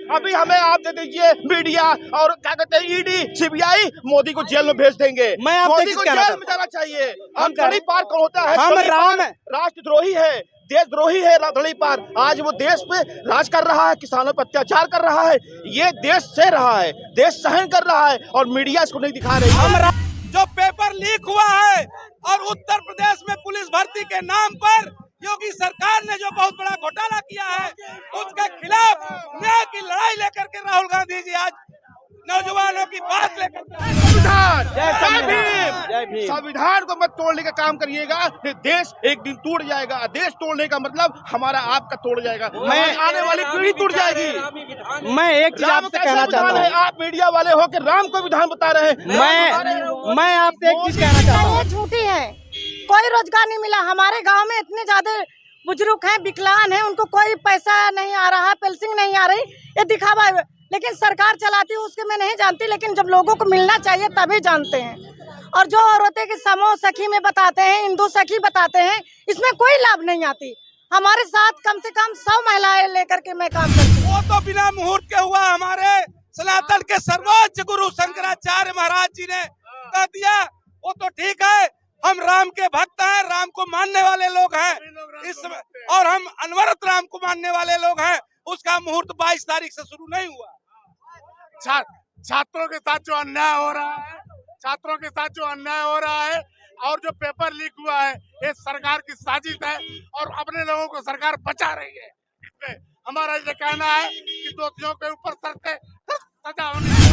अभी हमें आप दे दीजिए मीडिया और क्या कहते हैं ईडी सीबीआई मोदी को जेल में भेज देंगे। मोदी को जेल में जाना चाहिए। हम गड़ी पार कौन होता है? हम राम राष्ट्रद्रोही है, देशद्रोही है। राधड़ी पार आज वो देश पे राज कर रहा है, किसानों पर अत्याचार कर रहा है। ये देश सह रहा है, देश सहन कर रहा है और मीडिया इसको नहीं दिखा रही है। जो पेपर लीक हुआ है और उत्तर प्रदेश में पुलिस भर्ती के नाम पर योगी सरकार ने जो बहुत बड़ा घोटाला किया है, उसके खिलाफ न्याय की लड़ाई लेकर के राहुल गांधी जी आज नौजवानों की बात लेकर संविधान को मत तोड़ने का काम करिएगा, देश एक दिन टूट जाएगा। देश तोड़ने का मतलब हमारा आपका तोड़ जाएगा, आने वाली पीढ़ी टूट जाएगी। मैं एक चीज आपसे कहना चाहता हूँ, आप मीडिया वाले हो कि राम को विधान बता रहे हैं। मैं आपसे एक चीज कहना चाहता हूँ, झूठी है। कोई रोजगार नहीं मिला। हमारे गांव में इतने ज्यादा बुजुर्ग हैं, विकलांग हैं, उनको कोई पैसा नहीं आ रहा, पेंशन नहीं आ रही। ये दिखावा है, लेकिन सरकार चलाती है उसके मैं नहीं जानती, लेकिन जब लोगों को मिलना चाहिए तभी जानते हैं। और जो औरतें के समूह सखी में बताते हैं, हिंदू सखी बताते हैं, इसमें कोई लाभ नहीं आती। हमारे साथ कम से कम 100 महिलाएं लेकर के मैं काम करती हूँ। वो तो बिना मुहूर्त के हुआ। हमारे सनातन के सर्वोच्च गुरु शंकराचार्य महाराज जी ने कह दिया, वो तो ठीक है, हम राम के भक्त हैं, राम को मानने वाले लोग हैं इस और हम अनवरत राम को मानने वाले लोग हैं। उसका मुहूर्त 22 तारीख से शुरू नहीं हुआ। छात्रों के साथ जो अन्याय हो रहा है, छात्रों के साथ जो अन्याय हो रहा है और जो पेपर लीक हुआ है, ये सरकार की साजिश है और अपने लोगों को सरकार बचा रही है। इसमें हमारा ये कहना है कि दोषियों के ऊपर सख्त सजा होनी चाहिए।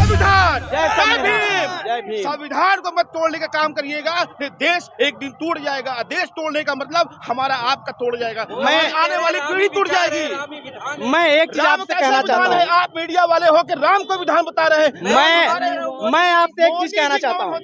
संविधान को मत तोड़ने का काम करिएगा, देश एक दिन टूट जाएगा। देश तोड़ने का मतलब हमारा आपका तोड़ जाएगा, आने वाली पीढ़ी टूट जाएगी। मैं एक चीज आपसे कहना चाहता हूँ, आप मीडिया वाले हो कि राम को विधान बता रहे हैं। मैं आपसे एक चीज कहना चाहता हूँ,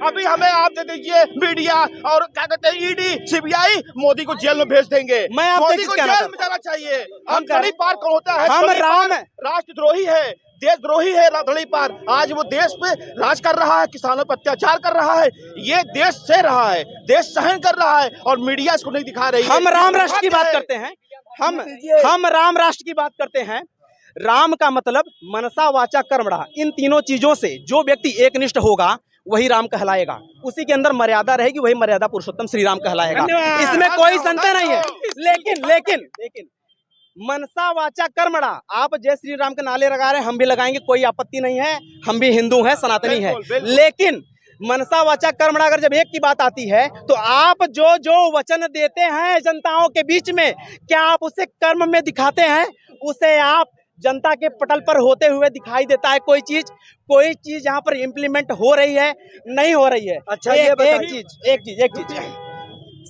अभी हमें आप दे दीजिए मीडिया और क्या कहते हैं ईडी सीबीआई मोदी को जेल में भेज देंगे। मोदी को जेल में जाना चाहिए। हम गड़ी पार कौन होता है? हम राम राष्ट्रद्रोही है, देशद्रोही है। राधड़ी पार आज वो देश पे राज कर रहा है, किसानों पर अत्याचार कर रहा है। ये देश सह रहा है, देश सहन कर रहा है और मीडिया इसको नहीं दिखा रही है। हम राम राष्ट्र की बात करते हैं, हम राम राष्ट्र की बात करते हैं। राम का मतलब मनसा वाचा कर्मणा, इन तीनों चीजों से जो व्यक्ति एकनिष्ठ होगा वही राम कहलाएगा। उसी के अंदर मर्यादा रहेगी, वही मर्यादा पुरुषोत्तम श्री राम कहलाएगा। इसमें कोई संशय नहीं है। लेकिन मनसा वाचा कर्मणा, आप जय श्री राम के नाले लगा रहे हैं, हम भी लगाएंगे, कोई आपत्ति नहीं है। हम भी हिंदू हैं, सनातनी है। लेकिन मनसा वाचा कर्मणा अगर जब एक की बात आती है तो आप जो वचन देते हैं जनताओं के बीच में, क्या आप उसे कर्म में दिखाते हैं? उसे आप जनता के पटल पर होते हुए दिखाई देता है? कोई चीज यहाँ पर इम्प्लीमेंट हो रही है? नहीं हो रही है। अच्छा, एक चीज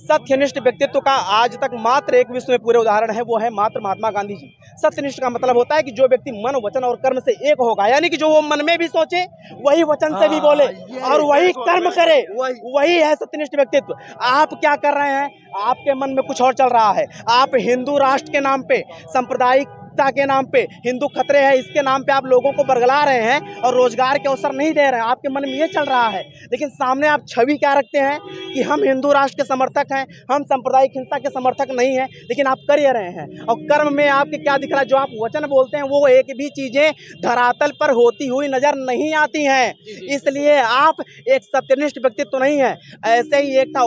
सत्यनिष्ठ व्यक्तित्व का आज तक मात्र एक विश्व में पूरे उदाहरण है, वो है मात्र महात्मा गांधी जी। सत्यनिष्ठ का मतलब होता है कि जो व्यक्ति मन, वचन और कर्म से एक होगा, यानी कि जो वो मन में भी सोचे वही वचन से भी बोले और वही कर्म करे, वही है सत्यनिष्ठ व्यक्तित्व। आप क्या कर रहे हैं? आपके मन में कुछ और चल रहा है। आप हिंदू राष्ट्र के नाम पे, सांप्रदायिकता के नाम पे, हिंदू खतरे है इसके नाम पे आप लोगों को बरगला रहे हैं और रोजगार के अवसर नहीं दे रहे हैं। आपके मन में ये चल रहा है, लेकिन सामने आप छवि क्या रखते हैं कि हम हिंदू राष्ट्र के समर्थक हैं, हम सांप्रदायिक हिंसा के समर्थक नहीं हैं, लेकिन आप कर ये रहे हैं। और कर्म में आपके क्या दिख रहा है? जो आप वचन बोलते हैं वो एक भी चीजें धरातल पर होती हुई नजर नहीं आती हैं। इसलिए आप एक सत्यनिष्ठ व्यक्तित्व नहीं है। ऐसे ही एक था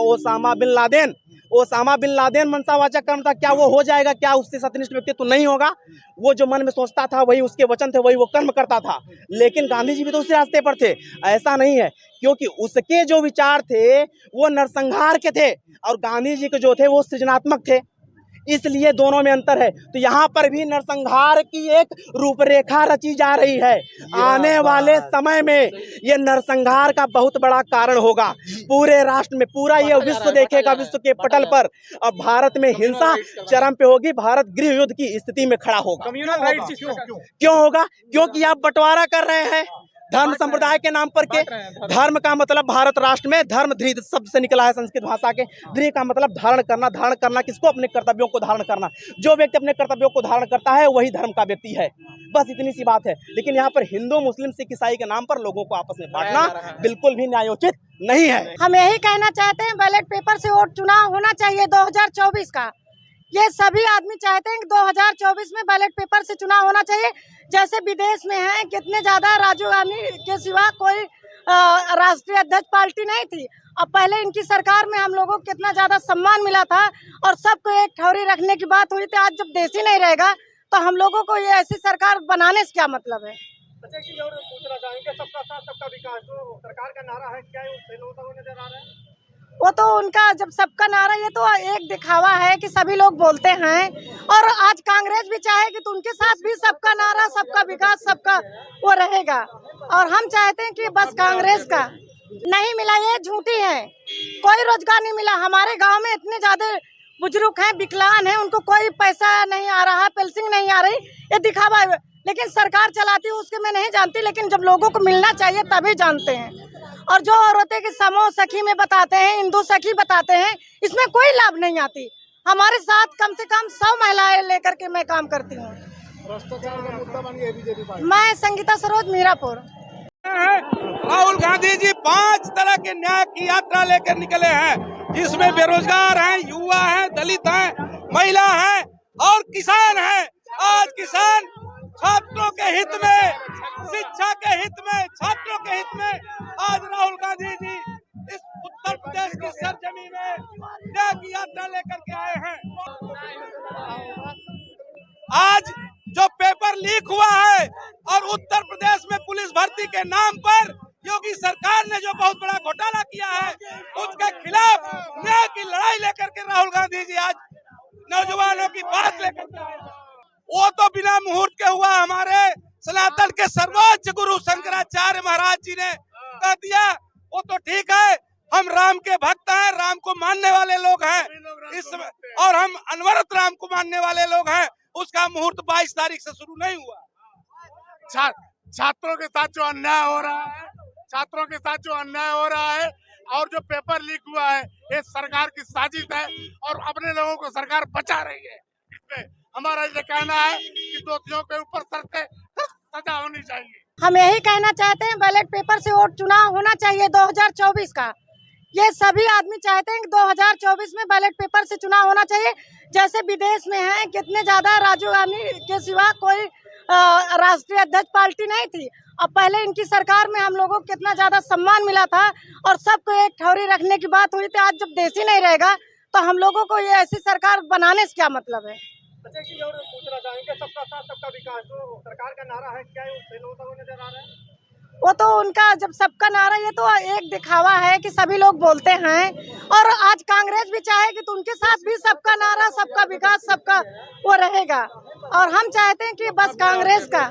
ओसामा बिन लादेन मनसा वाचा कर्म था, क्या वो हो जाएगा? क्या उससे सत्यनिष्ठ व्यक्तित्व तो नहीं होगा? वो जो मन में सोचता था वही उसके वचन थे, वही वो कर्म करता था। लेकिन गांधी जी भी तो उसी रास्ते पर थे। ऐसा नहीं है, क्योंकि उसके जो विचार थे वो नरसंहार के थे और गांधी जी के जो थे वो सृजनात्मक थे। इसलिए दोनों में अंतर है। तो यहाँ पर भी नरसंहार की एक रूपरेखा रची जा रही है। आने वाले समय में ये नरसंहार का बहुत बड़ा कारण होगा। पूरे राष्ट्र में पूरा ये विश्व देखेगा, विश्व के पटल पर। अब भारत में हिंसा चरम पे होगी, भारत गृह युद्ध की स्थिति में खड़ा होगा। क्यों होगा? क्योंकि आप बंटवारा कर रहे हैं धर्म संप्रदाय के नाम पर के। धर्म का मतलब भारत राष्ट्र में धर्म धृत शब्द से निकला है संस्कृत भाषा के। धृ का मतलब धारण करना। धारण करना किसको? अपने कर्तव्यों को धारण करना। जो व्यक्ति अपने कर्तव्यों को धारण करता है वही धर्म का व्यक्ति है। बस इतनी सी बात है। लेकिन यहाँ पर हिंदू, मुस्लिम, सिख, ईसाई के नाम पर लोगों को आपस में बांटना बिल्कुल भी न्यायोचित नहीं है। हम यही कहना चाहते हैं, बैलेट पेपर से वोट चुनाव होना चाहिए 2024 का। ये सभी आदमी चाहते हैं कि 2024 में बैलेट पेपर से चुनाव होना चाहिए। जैसे विदेश में है, कितने ज्यादा राजीव गांधी के सिवा कोई राष्ट्रीय अध्यक्ष पार्टी नहीं थी। अब पहले इनकी सरकार में हम लोगों को कितना ज्यादा सम्मान मिला था और सबको एक ठौरी रखने की बात हुई थी। आज जब देश ही नहीं रहेगा तो हम लोगों को ये ऐसी सरकार बनाने से क्या मतलब है। अच्छा, एक चीज और पूछना चाहेंगे, सबका साथ सबका विकास जो सरकार का नारा है, क्या ये फेल होता हुआ नजर आ रहा है? वो तो उनका जब सबका नारा, ये तो एक दिखावा है कि सभी लोग बोलते हैं। और आज कांग्रेस भी चाहेगी तो उनके साथ भी सबका नारा, सबका विकास, सबका वो रहेगा। और हम चाहते हैं कि बस कांग्रेस का नहीं मिला, ये झूठी है। कोई रोजगार नहीं मिला। हमारे गांव में इतने ज्यादा बुजुर्ग हैं, विकलांग हैं, उनको कोई पैसा नहीं आ रहा, पेंशन नहीं आ रही, ये दिखावा है। लेकिन सरकार चलाती है उसके मैं नहीं जानती, लेकिन जब लोगों को मिलना चाहिए तभी जानते हैं। और जो औरतें की समूह सखी में बताते हैं, हिंदू सखी बताते हैं, इसमें कोई लाभ नहीं आती। हमारे साथ कम से कम 100 महिलाएं लेकर के मैं काम करती हूँ। भ्रष्टाचार का मुद्दा बन गया बीजेपी पार्टी। मैं संगीता सरोज, मीरापुर। राहुल गांधी जी 5 तरह के न्याय की यात्रा लेकर निकले हैं, जिसमें बेरोजगार हैं, युवा हैं, दलित हैं, महिला हैं और किसान हैं। आज किसान छात्रों के हित में, शिक्षा के हित में, छात्रों के हित में आज राहुल गांधी जी इस उत्तर प्रदेश की सरजमी में न्याय की यात्रा लेकर के आए हैं। आज जो पेपर लीक हुआ है और उत्तर प्रदेश में पुलिस भर्ती के नाम पर योगी सरकार ने जो बहुत बड़ा घोटाला किया है, उसके खिलाफ न्याय की लड़ाई लेकर के राहुल गांधी जी आज नौजवानों की बात लेकर के आए। वो तो बिना मुहूर्त के हुआ। हमारे सनातन के सर्वोच्च गुरु शंकराचार्य महाराज जी ने कह दिया, वो तो ठीक है, हम राम के भक्त हैं, राम को मानने वाले लोग हैं इस और हम अनवरत राम को मानने वाले लोग हैं। उसका मुहूर्त 22 तारीख से शुरू नहीं हुआ। छात्रों के साथ जो अन्याय हो रहा है, छात्रों के साथ जो अन्याय हो रहा है और जो पेपर लीक हुआ है, ये सरकार की साजिश है और अपने लोगों को सरकार बचा रही है। इसमें हमारा ये कहना है कि दोषियों के ऊपर सजा होनी चाहिए। हम यही कहना चाहते हैं, बैलेट पेपर से वोट चुनाव होना चाहिए 2024 का। ये सभी आदमी चाहते हैं कि 2024 में बैलेट पेपर से चुनाव होना चाहिए। जैसे विदेश में है, कितने ज्यादा राजीव गांधी के सिवा कोई राष्ट्रीय अध्यक्ष पार्टी नहीं थी। अब पहले इनकी सरकार में हम लोगों को कितना ज्यादा सम्मान मिला था और सबको एक ठौरी रखने की बात हुई थी। आज जब देश ही नहीं रहेगा तो हम लोगों को ये ऐसी सरकार बनाने से क्या मतलब है। अच्छा, एक चीज और पूछना चाहेंगे, सबका साथ सबका विकास जो सरकार का नारा है, क्या ये फेल होता हुआ नजर आ रहा है? वो तो उनका जब सबका नारा, ये तो एक दिखावा है कि सभी लोग बोलते हैं। और आज कांग्रेस भी चाहेगी तो उनके साथ भी सबका नारा, सबका विकास, सबका वो रहेगा। और हम चाहते हैं कि बस कांग्रेस का